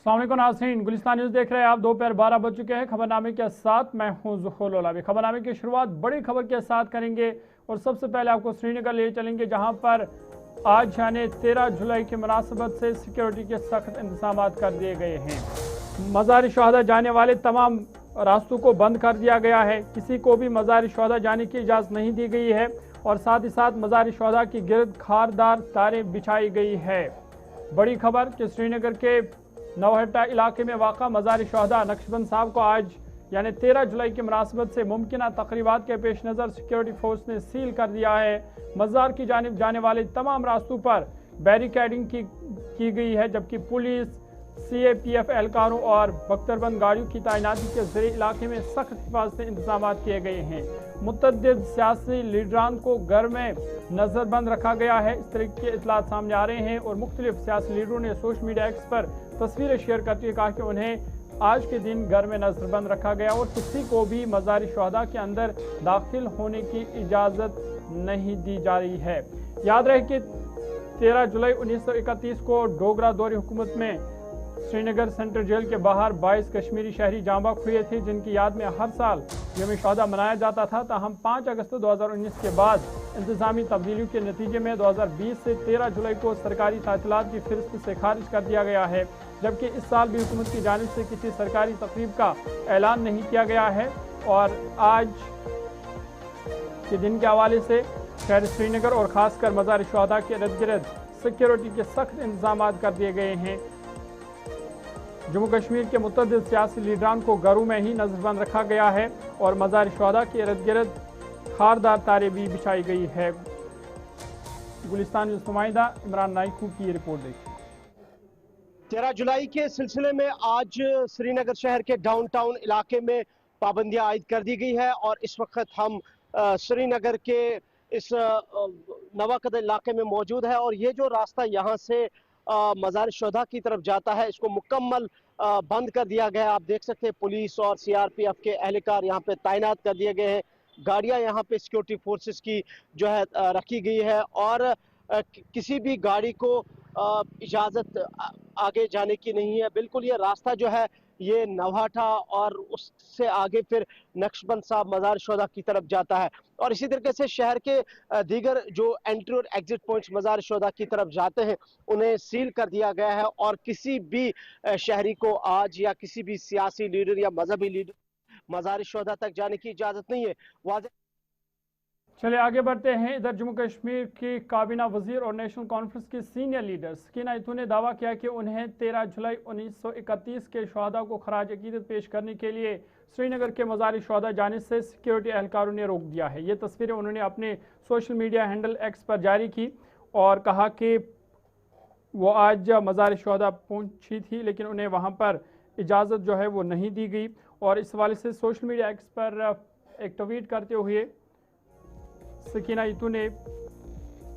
अस्सलाम वालेकुम नाज़रीन, गुलिस्तान न्यूज़ देख रहे हैं आप। दोपहर 12 बज चुके हैं। खबरनामे के साथ मैं हूं ज़ुहूर लोलावी। खबरनामे की शुरुआत बड़ी खबर के साथ करेंगे और सबसे पहले आपको श्रीनगर ले चलेंगे, जहां पर आज यानी 13 जुलाई की मुनासबत से सिक्योरिटी के सख्त इंतजाम कर दिए गए हैं। मज़ार शहदा जाने वाले तमाम रास्तों को बंद कर दिया गया है। किसी को भी मज़ार शहदा जाने की इजाज़त नहीं दी गई है और साथ ही साथ मज़ार शहदा की गिरद खारदार तारें बिछाई गई है। बड़ी खबर कि श्रीनगर के नौहट्टा इलाके में वाक़ा मज़ार शहदा नक्शबंद साहब को आज यानी 13 जुलाई की मुनासबत से मुमकिन तक़रीबात के पेश नज़र सिक्योरिटी फोर्स ने सील कर दिया है। मज़ार की जानिब जाने वाले तमाम रास्तों पर बैरिकेडिंग की गई है, जबकि पुलिस, CAPF एहलकारों और बख्तरबंद गाड़ियों की तैनाती के ज़रिए इलाके में सख्त हिफाजती इंतजाम किए गए हैं। मुतअद्दिद सियासी लीडरान को घर में नज़रबंद रखा गया है। इस तरह के इतलात सामने आ रहे हैं और मुख्तलिफ सियासी लीडरों ने सोशल मीडिया एक्स पर तस्वीरें शेयर करते हुए कहा कि उन्हें आज के दिन घर में नज़रबंद रखा गया और किसी को भी मज़ार शहदा के अंदर दाखिल होने की इजाज़त नहीं दी जा रही है। याद रहे कि 13 जुलाई 1931 को डोगरा दौरे हुकूमत में श्रीनगर सेंट्रल जेल के बाहर 22 कश्मीरी शहरी जाँ बहक हुए थे, जिनकी याद में हर साल यौम शहदा मनाया जाता था। ताहम 5 अगस्त 2019 के बाद इंतजामी तब्दीलियों के नतीजे में 2020 से 13 जुलाई को सरकारी तातीलात की फहरिस्त से खारिज कर दिया गया है, जबकि इस साल भी हुकूमत की जानिब से किसी सरकारी तकरीब का ऐलान नहीं किया गया है। और आज के दिन के हवाले से शहर श्रीनगर और ख़ासकर मज़ार शहदा के इर्द गिर्द सिक्योरिटी के सख्त इंतजाम कर दिए गए हैं। जम्मू कश्मीर के मुतअद्दिद सियासी लीडरान को घरों में ही नज़रबंद रखा गया है और मज़ार शहदा के इर्द गिर्द खारदार तारें भी बिछाई गई है। गुलिस्तान न्यूज़ नुमाइंदा इमरान नाइकू की रिपोर्ट देखिए। 13 जुलाई के सिलसिले में आज श्रीनगर शहर के डाउनटाउन इलाके में पाबंदियां आयद कर दी गई है और इस वक्त हम श्रीनगर के इस नवाकद इलाके में मौजूद है और ये जो रास्ता यहाँ से मज़ार शहदा की तरफ जाता है, इसको मुकम्मल बंद कर दिया गया है। आप देख सकते हैं पुलिस और CRPF के एहलकार यहाँ पे तैनात कर दिए गए हैं। गाड़ियाँ यहाँ पे सिक्योरिटी फोर्सेस की जो है रखी गई है और किसी भी गाड़ी को इजाज़त आगे जाने की नहीं है। बिल्कुल ये रास्ता जो है ये नवाटा और उससे आगे फिर नक्शबंद साहब मज़ार शहदा की तरफ जाता है और इसी तरीके से शहर के दीगर जो एंट्री और एग्जिट पॉइंट्स मज़ार शहदा की तरफ जाते हैं उन्हें सील कर दिया गया है और किसी भी शहरी को आज या किसी भी सियासी लीडर या मजहबी लीडर मज़ार शहदा तक जाने की इजाज़त नहीं है। चलिए आगे बढ़ते हैं। इधर जम्मू कश्मीर की काबीना वजीर और नेशनल कॉन्फ्रेंस की सीनियर लीडर सकीना इतू ने दावा किया कि उन्हें 13 जुलाई 1931 के शहदा को खराज अकीदत पेश करने के लिए श्रीनगर के मज़ार शहदा जाने से सिक्योरिटी एहलकारों ने रोक दिया है। ये तस्वीरें उन्होंने अपने सोशल मीडिया हैंडल एक्स पर जारी की और कहा कि वो आज मज़ार शहदा पहुँची थी लेकिन उन्हें वहाँ पर इजाज़त जो है वो नहीं दी गई। और इस हवाले से सोशल मीडिया एक्स पर एक ट्वीट करते हुए सकीना इतू ने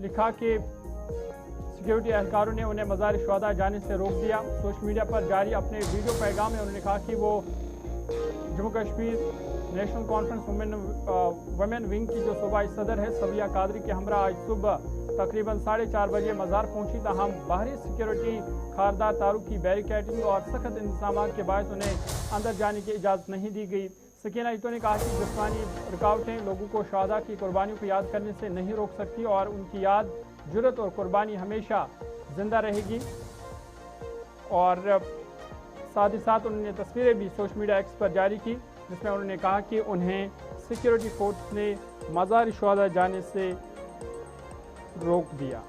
लिखा कि सिक्योरिटी एहलकारों ने उन्हें मज़ार शहदा जाने से रोक दिया। सोशल मीडिया पर जारी अपने वीडियो पैगाम में उन्होंने कहा कि वो Jammu Kashmir national conference women wing की जो सूबाई सदर है सबिया कादरी के हमरा आज सुबह तकरीबन 4:30 बजे मज़ार पहुंची। ताहम बाहरी सिक्योरिटी खारदार तारों की बैरिकेडिंग और सख्त इंतजाम के बायस उन्हें अंदर जाने की इजाज़त नहीं दी गई। सकीना इतू ने कहा कि जिस्मानी रुकावटें लोगों को शहदा की कुर्बानियों को याद करने से नहीं रोक सकती और उनकी याद, जुर्रत और कुर्बानी हमेशा जिंदा रहेगी। और साथ ही साथ उन्होंने तस्वीरें भी सोशल मीडिया एक्स पर जारी की जिसमें उन्होंने कहा कि उन्हें सिक्योरिटी फोर्स ने मज़ार शहदा जाने से रोक दिया।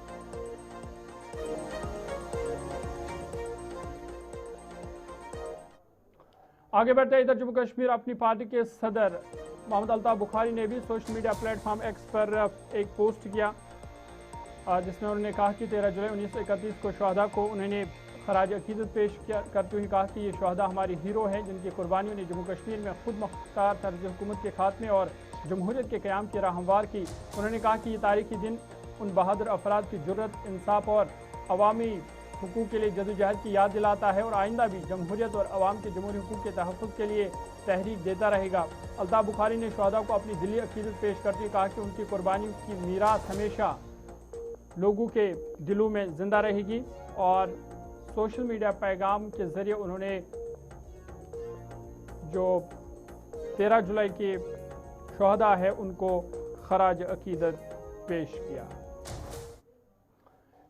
आगे बढ़ते हैं। इधर जम्मू कश्मीर अपनी पार्टी के सदर मोहम्मद अल्ताफ बुखारी ने भी सोशल मीडिया प्लेटफॉर्म एक्स पर एक पोस्ट किया जिसमें उन्होंने कहा कि 13 जुलाई 1931 को शहदा को उन्होंने खराज अकीदत पेश करते हुए कहा कि ये शहदा हमारी हीरो हैं जिनकी कुर्बानियों ने जम्मू कश्मीर में खुद मुख्तार तर्ज हुकूमत के खात्मे और जमहूरियत के क़याम की राह हमवार की। उन्होंने कहा कि ये तारीखी दिन उन बहादुर अफराद की जुर्रत, इंसाफ और अवामी हुकूक के लिए जदोजहद की याद दिलाता है और आइंदा भी जमहूरियत और अवाम के जमहूरी हुकूक के तहफ़्फ़ुज़ के लिए तहरीक देता रहेगा। अल्ताफ बुखारी ने शहदा को अपनी दिली अकीदत पेश करते हुए कहा कि उनकी कुर्बानी की मीरास हमेशा लोगों के दिलों में ज़िंदा रहेगी और सोशल मीडिया पैगाम के जरिए उन्होंने जो 13 जुलाई के शहदा है उनको खराज अकीदत पेश किया।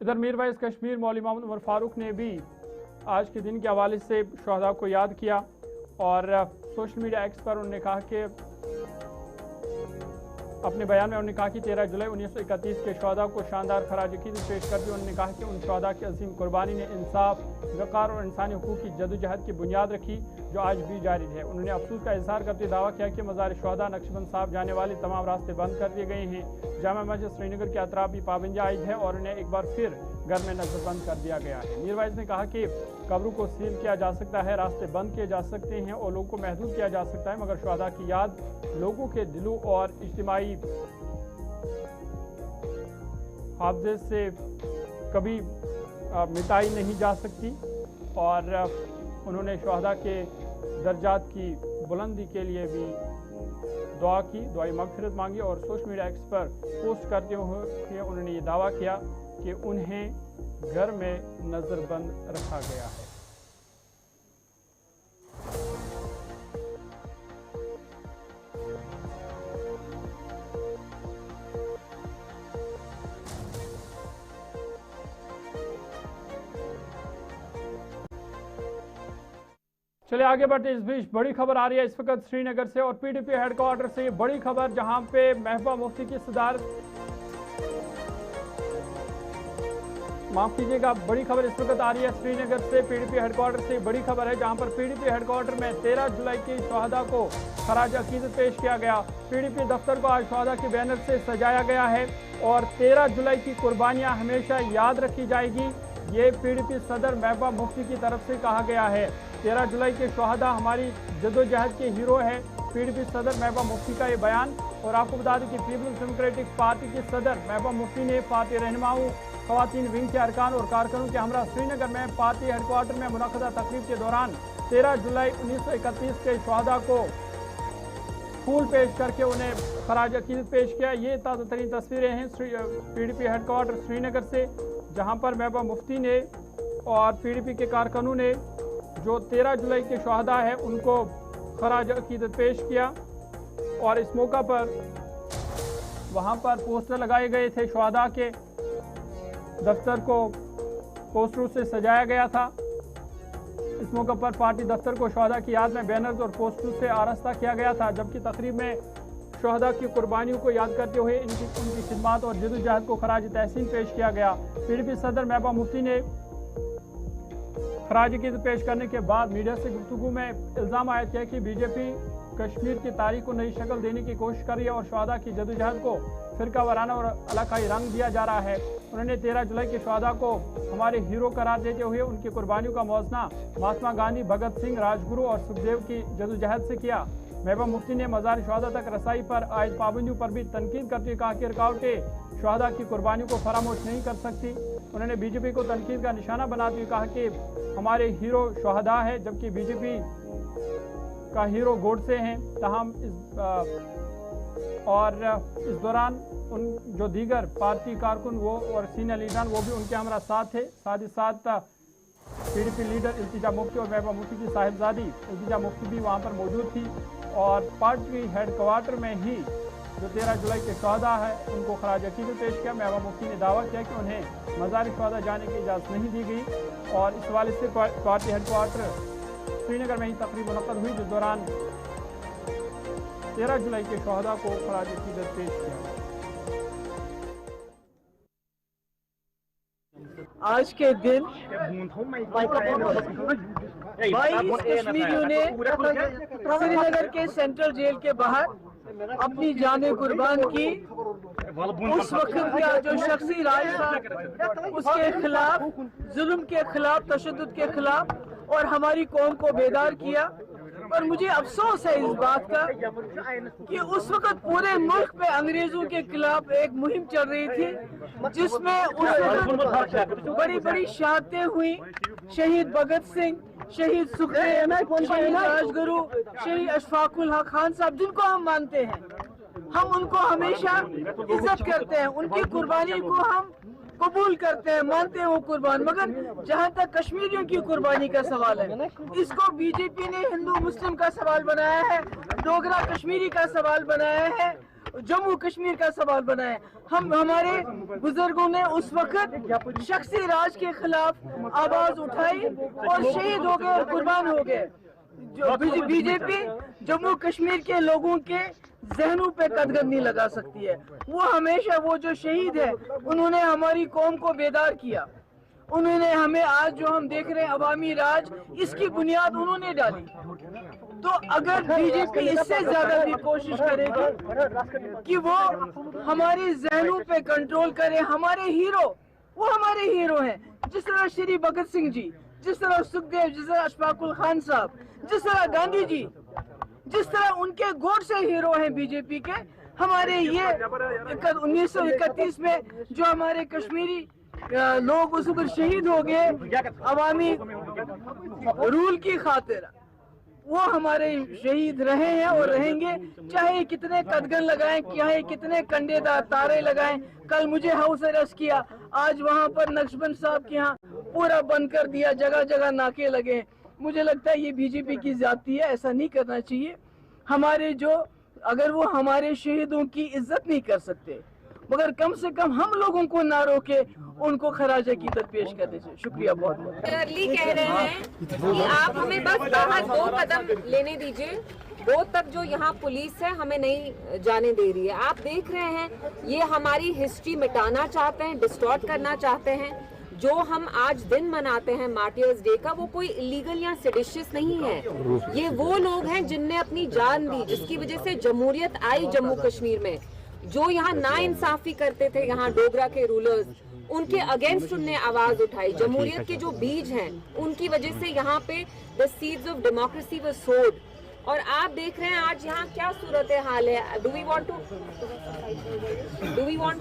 इधर मीरवाइज कश्मीर मौलवी मोहम्मद उमर फारूक ने भी आज के दिन के हवाले से शहदा को याद किया और सोशल मीडिया एक्स पर उन्होंने कहा कि अपने बयान में उन्होंने कहा कि 13 जुलाई 1931 के शहदा को शानदार खराज अकीदत पेश करते हुए उन्होंने कहा कि उन शहदा की अजीम कुर्बानी ने इंसाफ, वक़ार और इंसानी हुकूक की जदोजहद की बुनियाद रखी जो आज भी जारी है। उन्होंने अफसोस का इजहार करते दावा किया कि मज़ार शहदा नक्शबंद साहब जाने वाले तमाम रास्ते बंद कर दिए गए हैं। जामा मस्जिद श्रीनगर के अतराफ भी पाबंदियाँ आयद है और उन्हें एक बार फिर घर में नजरबंद कर दिया गया है। मीरवाइज ने कहा कि कब्रों को सील किया जा सकता है, रास्ते बंद किए जा सकते हैं और लोगों को महदूद किया जा सकता है, मगर शहदा की याद लोगों के दिलों और इज्तिमाई हाफजे से कभी मिटाई नहीं जा सकती। और उन्होंने शहदा के दर्जात की बुलंदी के लिए भी दुआ की, दुआई मगफिरत मांगी और सोशल मीडिया एक्स पर पोस्ट करते हुए उन्होंने ये दावा किया कि उन्हें घर में नजरबंद रखा गया है। चलिए आगे बढ़ते। इस बीच बड़ी खबर आ रही है इस वक्त श्रीनगर से और पीडीपी हेडक्वार्टर से। ये बड़ी खबर जहां पे महबूबा मुफ्ती की सदारत, माफ कीजिएगा, बड़ी खबर इस वक्त आ रही है श्रीनगर से पीडीपी हेडक्वार्टर से। बड़ी खबर है जहां पर पीडीपी हेडक्वार्टर में 13 जुलाई की शहदा को खराज अकीदत पेश किया गया। पीडीपी दफ्तर को आज शहदा के बैनर से सजाया गया है और 13 जुलाई की कुर्बानियां हमेशा याद रखी जाएगी, ये पीडीपी सदर महबूबा मुफ्ती की तरफ से कहा गया है। 13 जुलाई के शहदा हमारी जदोजहद के हीरो है, पीडीपी सदर महबूबा मुफ्ती का ये बयान। और आपको बता दें कि पीपल्स डेमोक्रेटिक पार्टी के सदर महबूबा मुफ्ती ने पार्टी रहनुमाओं, खवातीन विंग के अरकान और कारकुनों के हमरा श्रीनगर में पार्टी हेडक्वार्टर में मुनक़दा तकरीब के दौरान 13 जुलाई 1931 के शहदा को फूल पेश करके उन्हें खराज अकीदत पेश किया। ये ताज़ा तरीन तस्वीरें हैं पीडीपी हेडक्वार्टर श्रीनगर से, जहां पर महबूबा मुफ्ती ने और पीडीपी के कारकुनों ने जो 13 जुलाई के शहदा है उनको खराज अकीदत पेश किया। और इस मौका पर वहां पर पोस्टर लगाए गए थे, शहदा के दफ्तर को पोस्टरों से सजाया गया था। इस मौके पर पार्टी दफ्तर को शहदा की याद में बैनर्स और पोस्टरों से आरास्ता किया गया था, जबकि तकरीब में शहदा की कुर्बानियों को याद करते हुए उनकी खिदमत और जदोजहद को खराज तहसीन पेश किया गया। पीडीपी सदर महबूबा मुफ्ती ने खराज अकीदत पेश करने के बाद मीडिया से गुफ्तगू में इल्ज़ाम आयद किया कि बीजेपी कश्मीर की तारीख को नई शक्ल देने की कोशिश कर रही है और शहदा की जदोजहद को फिरका वाराना और इलाकाई रंग दिया जा रहा है। उन्होंने 13 जुलाई के शहदा को हमारे हीरो करार देते हुए उनकी कुर्बानियों का मुआवजा महात्मा गांधी, भगत सिंह, राजगुरु और सुखदेव की जदोजहद से किया। महबूबा मुफ्ती ने मज़ार शहदा तक रसाई पर आयद पाबंदियों पर भी तनकीद करते हुए कहा कि रुकावटें शहदा की कुर्बानियों को फरामोश नहीं कर सकती। उन्होंने बीजेपी को तनकीद का निशाना बनाते हुए कहा कि हमारे हीरो शहदा है, जबकि बीजेपी का हीरो गोडसे हैं। ताहम इस दौरान उन जो दीगर पार्टी कारकुन वो और सीनियर लीडर वो भी उनके हमरा साथ थे। साथ ही साथ पीडीपी लीडर इल्तिजा मुफ्ती और महबूबा मुफ्ती की साहिबजादी इल्तिजा मुफ्ती भी वहाँ पर मौजूद थी। और पार्टी हेडक्वार्टर में ही जो 13 जुलाई के शहदा है उनको खराज अकीदत पेश किया। महबूबा मुफ्ती ने दावा किया कि उन्हें मज़ार शहदा जाने की इजाज़त नहीं दी गई और इस हवाले से पार्टी हेडक्वार्टर श्रीनगर में ही तकरीब मुनक़्क़द हुई, जिस दौरान 13 जुलाई के शहदा को खराज अकीदत पेश किया। आज के दिन 22 कश्मीरियों ने श्रीनगर के सेंट्रल जेल के बाहर अपनी जानें कुर्बान की। उस वक्त का जो शख्सी राय था उसके खिलाफ, जुल्म के खिलाफ, तशद्दुद के खिलाफ और हमारी कौम को बेदार किया। और मुझे अफसोस है इस बात का कि उस वक्त पूरे मुल्क में अंग्रेजों के खिलाफ एक मुहिम चल रही थी, जिसमें उस वक्त बड़ी बड़ी शहादतें हुई। शहीद भगत सिंह, शहीद सुखदेव, शहीद राजगुरु, शहीद अशफाकुल हक खान साहब, जिनको हम मानते हैं, हम उनको हमेशा इज्जत करते हैं, उनकी कुर्बानी को हम कबूल करते हैं, मानते हैं वो कुर्बान। मगर जहाँ तक कश्मीरियों की कुर्बानी का सवाल है, इसको बीजेपी ने हिंदू मुस्लिम का सवाल बनाया है, डोगरा कश्मीरी का सवाल बनाया है, जम्मू कश्मीर का सवाल बनाया है। हमारे बुजुर्गों ने उस वक्त शख्सी राज के खिलाफ आवाज उठाई और शहीद हो गए और कुर्बान हो गए। जो बीजेपी जम्मू कश्मीर के लोगों के जहनों पे कदगन नहीं लगा सकती है। वो हमेशा, वो जो शहीद है, उन्होंने हमारी कौम को बेदार किया। उन्होंने हमें आज जो हम देख रहे हैं अवामी राज, इसकी बुनियाद उन्होंने डाली। तो अगर बीजेपी इससे ज्यादा भी कोशिश करेगी कि वो हमारे जहनों पे कंट्रोल करे, हमारे हीरो, वो हमारे हीरो हैं, जिस तरह श्री भगत सिंह जी, जिस तरह सुखदेव, जिस तरह अशफाकुल खान साहब, जिस तरह गांधी जी, जिस तरह उनके गोड से हीरो हैं बीजेपी के। हमारे ये 1931 में जो हमारे कश्मीरी लोग उस वक्त शहीद हो गए अवामी रूल की खातिर, वो हमारे शहीद रहे हैं और रहेंगे, चाहे कितने कदगन लगाएं, चाहे कितने कंडेदार तारे लगाएं। कल मुझे हाउस अरेस्ट किया, आज वहां पर नक्शबंद साहब के यहाँ पूरा बंद कर दिया, जगह जगह नाके लगे। मुझे लगता है ये बीजेपी की ज्यादती है, ऐसा नहीं करना चाहिए। हमारे जो, अगर वो हमारे शहीदों की इज्जत नहीं कर सकते, मगर कम से कम हम लोगों को ना रोके, उनको खराज अकीदत पेश करने से। शुक्रिया बहुत बहुत। क्लियरली कह रहे हैं कि आप हमें बस बाहर 2 कदम लेने दीजिए, 2 तक जो यहाँ पुलिस है हमें नहीं जाने दे रही है। आप देख रहे हैं ये हमारी हिस्ट्री मिटाना चाहते हैं, डिस्टॉर्ट करना चाहते हैं। जो हम आज दिन मनाते हैं मार्टियर्स डे का, वो कोई इलीगल या सेडिशियस नहीं है। ये वो लोग हैं जिनने अपनी जान दी, जिसकी वजह से जमहूरियत आई जम्मू कश्मीर में। जो यहाँ नाइंसाफी करते थे, यहाँ डोगरा के रूलर्स, उनके अगेंस्ट उनने आवाज उठाई। जमहूरियत के जो बीज हैं, उनकी वजह से यहाँ पे द सीड्स ऑफ डेमोक्रेसी वर सोड। और आप देख रहे हैं आज यहाँ क्या सूरत हाल है। Do we want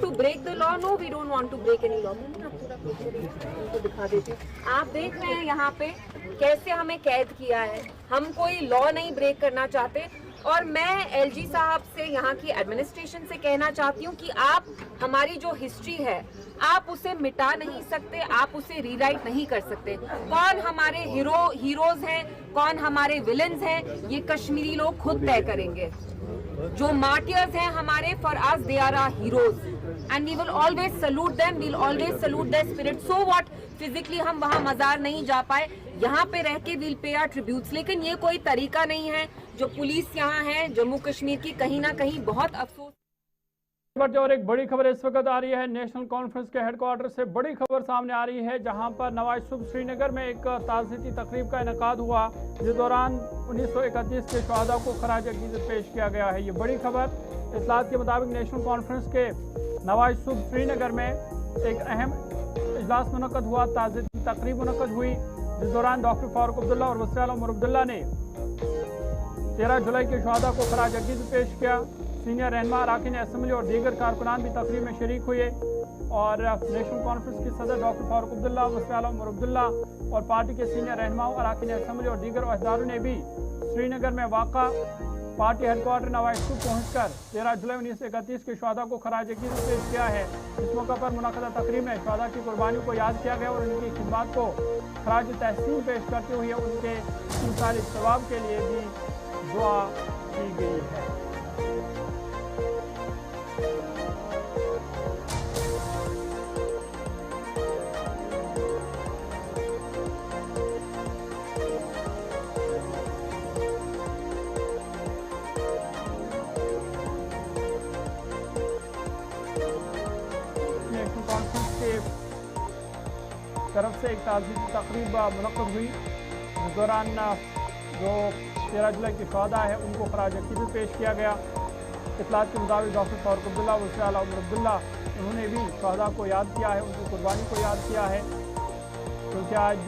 to break the law? No, we don't want to break any law. दिखा देती, आप देख रहे हैं यहाँ पे कैसे हमें कैद किया है। हम कोई लॉ नहीं ब्रेक करना चाहते। और मैं एलजी साहब से, यहाँ की एडमिनिस्ट्रेशन से कहना चाहती हूँ कि आप हमारी जो हिस्ट्री है, आप उसे मिटा नहीं सकते, आप उसे रीराइट नहीं कर सकते। कौन हमारे हीरोज हैं, कौन हमारे विलन्स हैं, ये कश्मीरी लोग खुद तय करेंगे। जो मार्टियर्स हैं हमारे, for us they are our heroes and we will always salute them, we will always salute their spirit. So what, physically हम वहाँ मजार नहीं जा पाए, यहाँ पे रह के विल पे आवर ट्रिब्यूट्स। लेकिन ये कोई तरीका नहीं है। जो पुलिस यहाँ है जम्मू कश्मीर की, कहीं ना कहीं बहुत अफसोस। और एक बड़ी खबर इस वक्त आ रही है नेशनल कॉन्फ्रेंस के हेडक्वार्टर से। बड़ी खबर सामने आ रही है, जहां पर नवाज शरीफ श्रीनगर में एक ताज़ियती तकरीब का इनेकाद हुआ, जिस दौरान 1931 के शहादा को खराज अकीदत पेश किया गया है। ये बड़ी खबर। इत्तलात के मुताबिक नेशनल कॉन्फ्रेंस के नवाज शरीफ श्रीनगर में एक अहम इजलास मुनक्कद हुआ, ताज़ियती तकरीब मुनक्कद हुई, जिस दौरान डॉक्टर फारूक अब्दुल्ला और वज़ीर आला उमर अब्दुल्ला ने 13 जुलाई के शहादा को खराज अकीदत पेश किया। सीनियर रहनुमा अरकान असम्बली और दीगर कारकुनान भी तकरीब में शरीक हुए। और नेशनल कॉन्फ्रेंस के सदर डॉक्टर फारूक अब्दुल्ला, वज़ीर आला उमर अब्दुल्ला और पार्टी के सीनियर रहनुमाओं, अरकान असम्बली और दीगर अहदेदारों ने भी श्रीनगर में वाक़ा पार्टी हेडक्वार्टर नवाज शरीफ पहुँचकर 13 जुलाई 1931 के शहादा को खराज अकीदत पेश किया है। इस मौके पर मुनक़दा तकरीब में शहादा की कुर्बानियों को याद किया गया और उनकी खिदमत को खराज तहसीन पेश करते हुए उनके इंसानी सवाब के लिए भी दुआ की गई है। नेशनल कॉन्फ्रेंस के तरफ से एक ताज़ियती तकरीब मुनक़्क़द हुई, इस दौरान जो 13 जुलाई की शहादा है उनको खराज अकीदत पेश किया गया। इत्तलात के मुताबिक डॉक्टर फारूक अब्दुल्ला, वज़ीर आला उमर अब्दुल्ला, उन्होंने भी शहादा को याद किया है, उनकी कुर्बानी को याद किया है, क्योंकि आज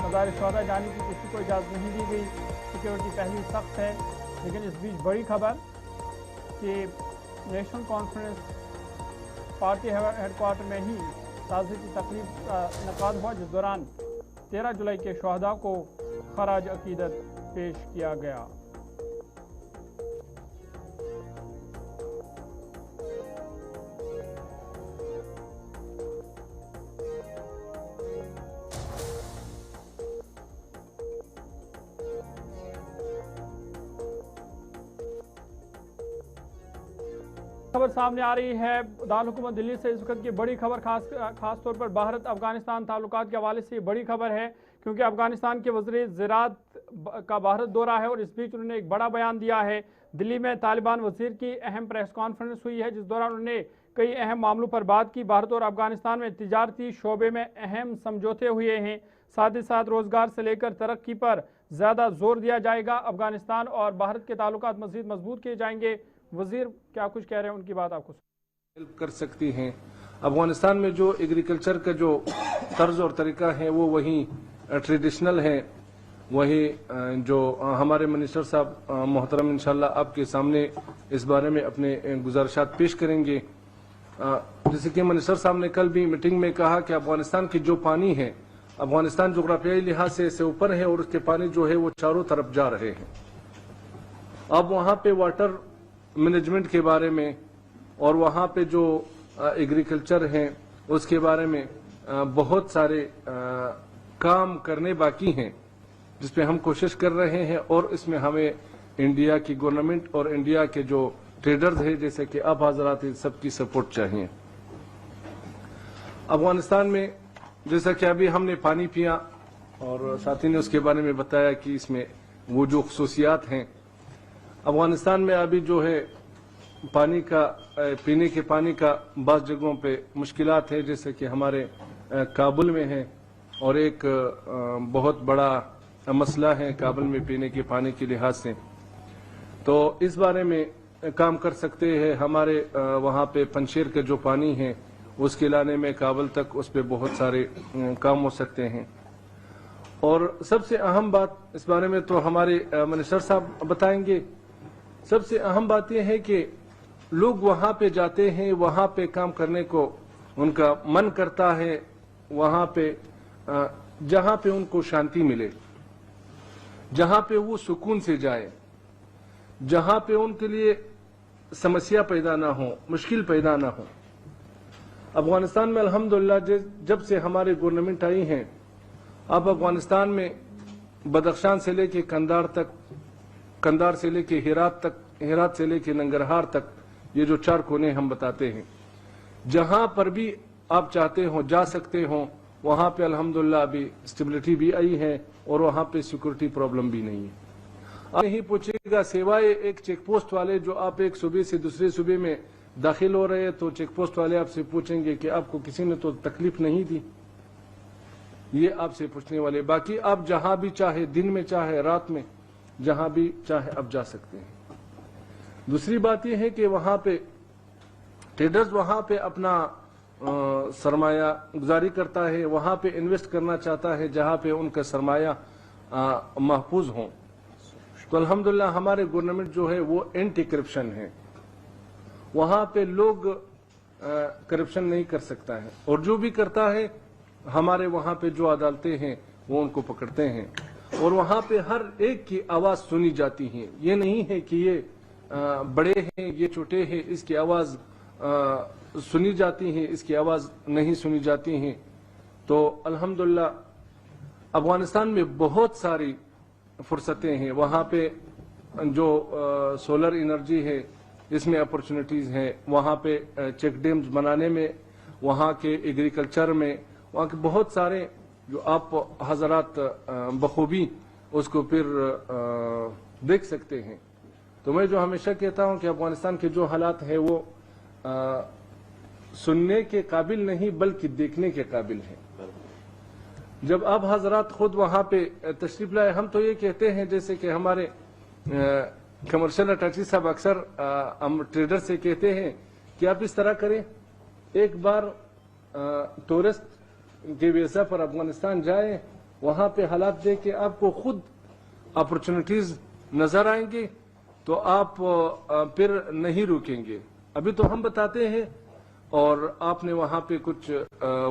मज़ार शहादा जाने की किसी को इजाज़त नहीं दी गई। सिक्योरिटी पहली सख्त है। लेकिन इस बीच बड़ी खबर कि नेशनल कॉन्फ्रेंस पार्टी हेडक्वार्टर में ही ताज़ियती तकरीब का इनेकाद हुआ, जिस दौरान 13 जुलाई के शहादा को खराज अकीदत पेश किया गया। खबर सामने आ रही है दारुल हुकूमत दिल्ली से। इस वक्त की बड़ी खबर खास तौर पर भारत अफगानिस्तान ताल्लुकात के हवाले से बड़ी खबर है, क्योंकि अफगानिस्तान के वज़ीर ज़राअत का भारत दौरा है और इस बीच उन्होंने एक बड़ा बयान दिया है। दिल्ली में तालिबान वज़ीर की अहम प्रेस कॉन्फ्रेंस हुई है, जिस दौरान उन्होंने कई अहम मामलों पर बात की। भारत और अफगानिस्तान में तिजारती शोबे में अहम समझौते हुए हैं, साथ ही साथ रोज़गार से लेकर तरक्की पर ज़्यादा जोर दिया जाएगा। अफगानिस्तान और भारत के ताल्लुकात मज़ीद मजबूत किए जाएंगे। वज़ीर क्या कुछ कह रहे हैं, उनकी बात आपको हेल्प कर सकती हैं। अफगानिस्तान में जो एग्रीकल्चर का जो तर्ज और तरीका है वो वही ट्रेडिशनल है, वही जो हमारे मिनिस्टर साहब मोहतरम इंशाल्लाह आपके सामने इस बारे में अपने गुजारिशात पेश करेंगे। जैसे कि मिनिस्टर साहब ने कल भी मीटिंग में कहा कि अफगानिस्तान की जो पानी है, अफगानिस्तान जोग्राफियाई लिहाज से ऊपर है और उसके पानी जो है वो चारों तरफ जा रहे हैं। अब वहाँ पे वाटर मैनेजमेंट के बारे में और वहाँ पे जो एग्रीकल्चर है उसके बारे में बहुत सारे काम करने बाकी हैं, जिस पे हम कोशिश कर रहे हैं और इसमें हमें इंडिया की गवर्नमेंट और इंडिया के जो ट्रेडर्स हैं जैसे कि आप हजरात सबकी सपोर्ट चाहिए। अफगानिस्तान में जैसा कि अभी हमने पानी पिया और साथी ने उसके बारे में बताया कि इसमें वो जो खसूसियात हैं, अफगानिस्तान में अभी जो है पानी का पीने के पानी का बाज़ जगहों पे मुश्किलात है, जैसे कि हमारे काबुल में है और एक बहुत बड़ा मसला है काबुल में पीने के पानी के लिहाज से। तो इस बारे में काम कर सकते हैं। हमारे वहाँ पे पंशेर का जो पानी है उसके लाने में काबुल तक उस पर बहुत सारे काम हो सकते हैं। और सबसे अहम बात इस बारे में तो हमारे मिनिस्टर साहब बताएंगे। सबसे अहम बात यह है कि लोग वहाँ पे जाते हैं, वहाँ पे काम करने को उनका मन करता है, वहाँ पे जहाँ पे उनको शांति मिले, जहाँ पे वो सुकून से जाए, जहाँ पे उनके लिए समस्या पैदा ना हो, मुश्किल पैदा ना हो। अफगानिस्तान में अल्हम्दुलिल्लाह जब से हमारे गवर्नमेंट आई हैं, अब अफगानिस्तान में बदख्शान से लेके कंधार तक, कंधार से लेके हेरात तक, हेरात से लेके नंगरहार तक, ये जो 4 कोने हम बताते हैं, जहां पर भी आप चाहते हो जा सकते हो। वहां पे अल्हम्दुलिल्लाह अभी स्टेबिलिटी भी आई है और वहां पे सिक्योरिटी प्रॉब्लम भी नहीं है। आप नहीं पूछेगा सिवाय एक चेक पोस्ट वाले, जो आप एक सूबे से दूसरे सूबे में दाखिल हो रहे हैं तो चेक पोस्ट वाले आपसे पूछेंगे कि आपको किसी ने तो तकलीफ नहीं दी, ये आपसे पूछने वाले। बाकी आप जहां भी चाहे, दिन में चाहे रात में, जहां भी चाहे आप जा सकते हैं। दूसरी बात यह है कि वहां पे ट्रेडर्स वहां पे अपना सरमाया गुजारी करता है, वहां पे इन्वेस्ट करना चाहता है जहां पे उनका सरमाया महफूज हो। तो अल्हम्दुलिल्लाह हमारे गवर्नमेंट जो है वो एंटी करप्शन है, वहां पे लोग करप्शन नहीं कर सकता है, और जो भी करता है हमारे वहां पे जो अदालतें हैं वो उनको पकड़ते हैं और वहां पे हर एक की आवाज सुनी जाती है। ये नहीं है कि ये बड़े हैं, ये छोटे हैं, इसकी आवाज सुनी जाती है, इसकी आवाज नहीं सुनी जाती है। तो अल्हम्दुलिल्लाह अफगानिस्तान में बहुत सारी फुर्सतें हैं। वहाँ पे जो सोलर एनर्जी है इसमें अपॉर्चुनिटीज़ हैं, वहाँ पे चेक डैम्स बनाने में, वहाँ के एग्रीकल्चर में, वहाँ के बहुत सारे जो आप हजरात बखूबी उसको फिर देख सकते हैं। तो मैं जो हमेशा कहता हूँ कि अफगानिस्तान के जो हालात है वो सुनने के काबिल नहीं बल्कि देखने के काबिल है। जब आप हजरात खुद वहाँ पे तशरीफ लाए, हम तो ये कहते हैं जैसे कि हमारे कमर्शियल अटैची साहब अक्सर हम ट्रेडर से कहते हैं कि आप इस तरह करें, एक बार टूरिस्ट के वीजा पर अफगानिस्तान जाए, वहाँ पे हालात देख के आपको खुद अपॉर्चुनिटीज नजर आएंगे तो आप फिर नहीं रुकेंगे। अभी तो हम बताते हैं और आपने वहाँ पे कुछ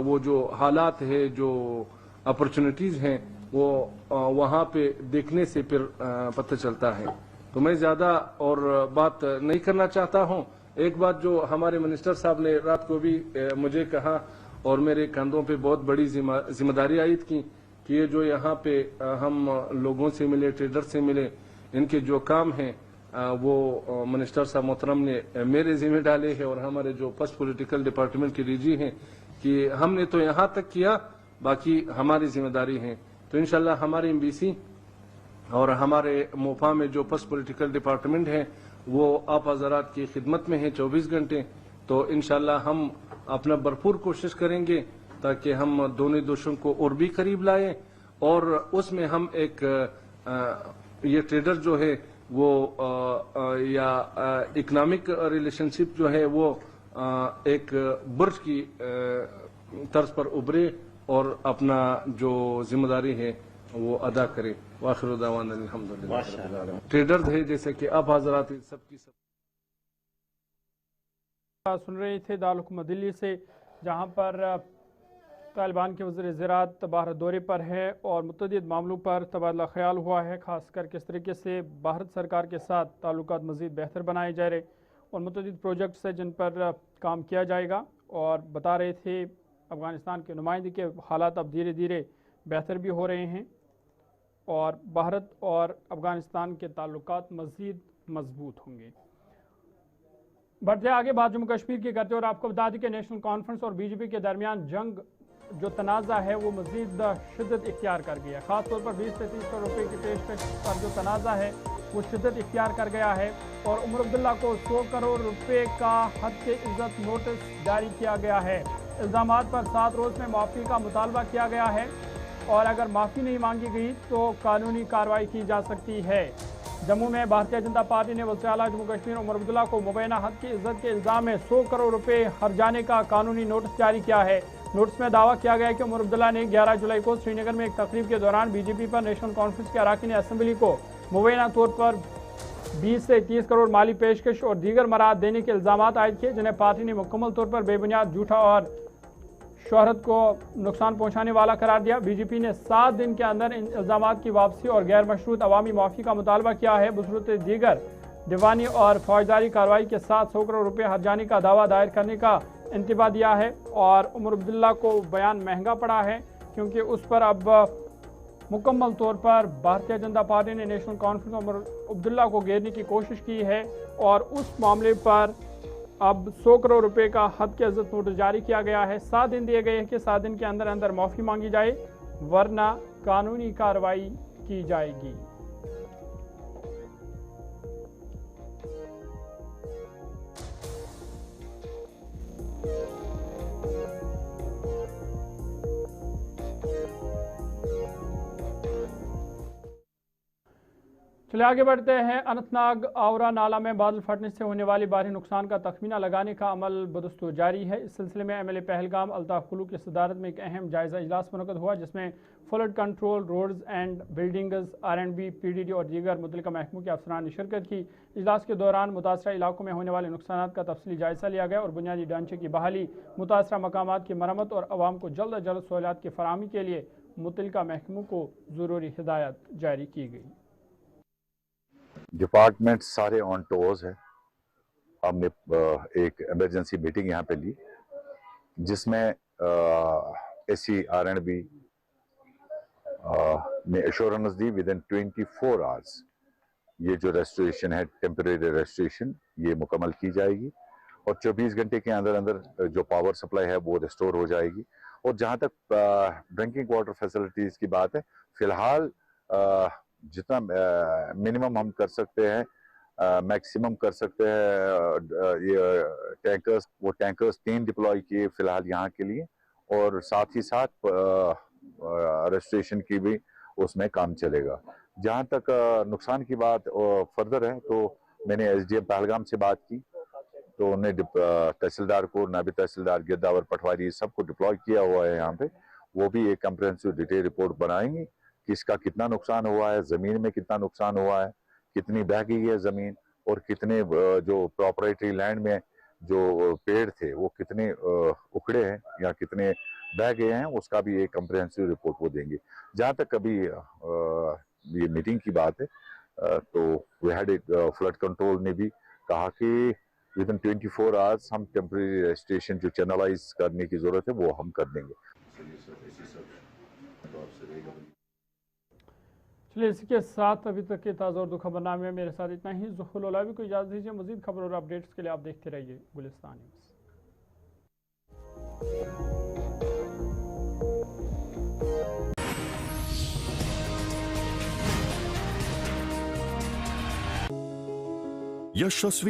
वो जो हालात है, जो अपॉर्चुनिटीज हैं, वो वहाँ पे देखने से फिर पता चलता है। तो मैं ज्यादा और बात नहीं करना चाहता हूँ। एक बात जो हमारे मिनिस्टर साहब ने रात को भी मुझे कहा और मेरे कंधों पे बहुत बड़ी जिम्मेदारी आयद की कि ये जो यहाँ पे हम लोगों से मिले, ट्रेडर से मिले, इनके जो काम हैं वो मिनिस्टर साहब मोहतरम ने मेरे जिम्मे डाले हैं और हमारे जो फर्स्ट पॉलिटिकल डिपार्टमेंट के डीजी हैं कि हमने तो यहाँ तक किया, बाकी हमारी जिम्मेदारी है। तो इंशाल्लाह हमारे एमबीसी और हमारे मोफा में जो फर्स्ट पॉलिटिकल डिपार्टमेंट है वो आप हजरात की खिदमत में है 24 घंटे। तो इंशाल्लाह हम अपना भरपूर कोशिश करेंगे ताकि हम दोनों देशों को और भी करीब लाएं और उसमें हम एक ये ट्रेडर जो है वो या इकोनॉमिक रिलेशनशिप जो है वो एक बुर्ज की तर्ज पर उभरे और अपना जो जिम्मेदारी है वो अदा करे। वाखिर दावाना अल्हम्दुलिल्लाह। ट्रेडर्स है जैसे कि आप हजरात सबकी सब सुन रहे थे दारुल हुकूमत दिल्ली से, जहां पर तालिबान के वज़ीर ज़राअत भारत दौरे पर है और मुतअद्दिद मामलों पर तबादला ख्याल हुआ है, खासकर किस तरीके से भारत सरकार के साथ ताल्लुकात मज़ीद बेहतर बनाए जा रहे और मुतअद्दिद प्रोजेक्ट्स है जिन पर काम किया जाएगा। और बता रहे थे अफ़गानिस्तान के नुमाइंदगी के हालात अब धीरे धीरे बेहतर भी हो रहे हैं और भारत और अफ़गानिस्तान के ताल्लुकात मज़ीद मजबूत होंगे। बढ़ते आगे बात जम्मू कश्मीर की करते और आपको बता दें कि नेशनल कॉन्फ्रेंस और बीजेपी के दरमियान जंग जो तनाज़ा है वो मज़ीद शिद्दत इख्तियार कर गया है। ख़ासतौर पर 20 से 30 करोड़ रुपये की पेशकश पर जो तनाज़ा है वो शिद्दत इख्तियार कर गया है और उमर अब्दुल्ला को 100 करोड़ रुपये का हद के इज्जत नोटिस जारी किया गया है। इल्ज़ामात पर 7 रोज़ में माफ़ी का मुतालबा किया गया है और अगर माफ़ी नहीं मांगी गई तो कानूनी कार्रवाई की जा सकती है। जम्मू में भारतीय जनता पार्टी ने वज़ीर आला जम्मू कश्मीर उमर अब्दुल्ला को मुबैना हद की इज्जत के इल्ज़ाम में 100 करोड़ रुपये हर्जाने का कानूनी नोटिस जारी किया है। नोटिस में दावा किया गया है कि उमर अब्दुल्ला ने 11 जुलाई को श्रीनगर में एक तकरीब के दौरान बीजेपी पर नेशनल कॉन्फ्रेंस के अरकान असेंबली को मुबैना तौर पर 20 से 30 करोड़ माली पेशकश और दीगर मराद देने के इल्ज़ाम आयद किए, जिन्हें पार्टी ने मुकम्मल तौर पर बेबुनियाद, झूठा और शोहरत को नुकसान पहुंचाने वाला करार दिया। बीजेपी ने 7 दिन के अंदर इन इल्ज़ामात की वापसी और गैर मशरूत अवामी माफ़ी का मुतालबा किया है। बसूरत दीगर दीवानी और फौजदारी कार्रवाई के साथ 100 करोड़ रुपये हर्जाने का दावा दायर करने का इंतबा दिया है और उमर अब्दुल्ला को बयान महंगा पड़ा है क्योंकि उस पर अब मुकम्मल तौर पर भारतीय जनता पार्टी ने नेशनल कॉन्फ्रेंस उमर अब्दुल्ला को घेरने की कोशिश की है और उस मामले पर अब 100 करोड़ रुपए का हद के इज्जत नोटिस जारी किया गया है। 7 दिन दिए गए हैं कि 7 दिन के अंदर अंदर माफ़ी मांगी जाए वरना कानूनी कार्रवाई की जाएगी। चलिए आगे बढ़ते हैं। अनंतनाग आवरा नाला में बादल फटने से होने वाली भारी नुकसान का तखमीना लगाने का अमल बदस्तूर जारी है। इस सिलसिले में एमएलए पहलगाम अल्ताफ कुलू की सदारत में एक अहम जायजा इजलास मुनक़द हुआ जिसमें flood control, roads and buildings, R&B, PDD और दीगर मुतल्लिका महकमों के अफसरान ने शिरकत की। इजलास के दौरान मुतासरा इलाकों में होने वाले नुकसान का तफसीली जायजा लिया गया और बुनियादी ढांचे की बहाली, मुतासरा मकामात की मरम्मत और आवाम को जल्द अज जल्द सहूलियात की फराहमी के लिए मुतल्लिका महकमों को ज़रूरी हिदायत जारी की गई। डिपार्टमेंट सारे ऑन टोज है। हमने एक इमरजेंसी मीटिंग यहाँ पे ली जिसमें SC R&B ने assurance the with in 24 hours ये जो रेस्टोरेशन है, टेम्परेरी रेस्टोरेशन, ये मुकम्मल की जाएगी और 24 घंटे के अंदर अंदर जो पावर सप्लाई है वो रिस्टोर हो जाएगी। और जहाँ तक ड्रिंकिंग वाटर फैसिलिटीज़ की बात है, फिलहाल जितना मिनिमम हम कर सकते हैं, मैक्सिमम कर सकते हैं। ये टैंकर्स, वो टैंकर्स 3 डिप्लॉय किए फिलहाल यहाँ के लिए और साथ ही साथ रेस्टोरेशन की भी उसमें काम चलेगा। जहाँ तक नुकसान की बात फर्दर है तो मैंने SDM पहलगाम से बात की तो उन्हें तहसीलदार को, नायब तहसीलदार, गिरदावर, पटवारी सबको डिप्लॉय किया हुआ है यहाँ पे। वो भी एक कंप्रिहेंसिव डिटेल रिपोर्ट बनाएंगे कि इसका कितना नुकसान हुआ है, ज़मीन में कितना नुकसान हुआ है, कितनी बह गई है ज़मीन और कितने जो प्रॉपर्टी लैंड में जो पेड़ थे वो कितने उखड़े हैं या कितने बह गए हैं, उसका भी एक कंप्रिहेंसिव रिपोर्ट वो देंगे। जहाँ तक अभी ये मीटिंग की बात है तो वी हैड एक फ्लड कंट्रोल ने भी कहा कि विद इन 24 आवर्स हम टेम्परेरी रेस्टोरेशन जो चैनलाइज करने की जरूरत है वो हम कर देंगे। चलिए इसी के साथ अभी तक के ताज़ा उर्दू खबरनामे में मेरे साथ इतना ही। ज़ुहुल ओलावी को इजाज़त दीजिए। मज़ीद खबर और अपडेट्स के लिए आप देखते रहिए गुलिस्तान न्यूज़। यशस्वी